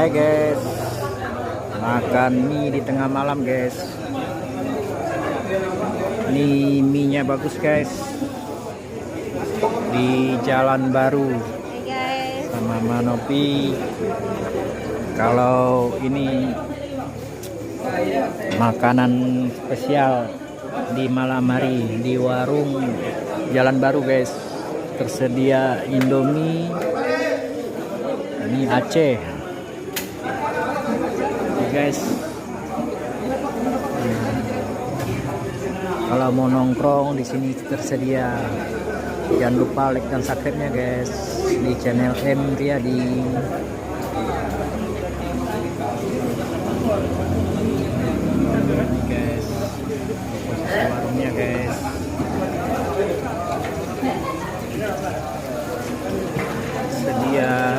Hai guys, makan mie di tengah malam guys. Ini mie-nya bagus guys, di Jalan Baru. Hai guys. Sama Manopi. Kalau ini makanan spesial di malam hari di warung Jalan Baru guys. Tersedia Indomie, mie Aceh. Oke guys. Kalau mau nongkrong di sini tersedia. Jangan lupa like dan subscribe-nya guys di channel M Riyadi. Guys, warungnya guys. Sedia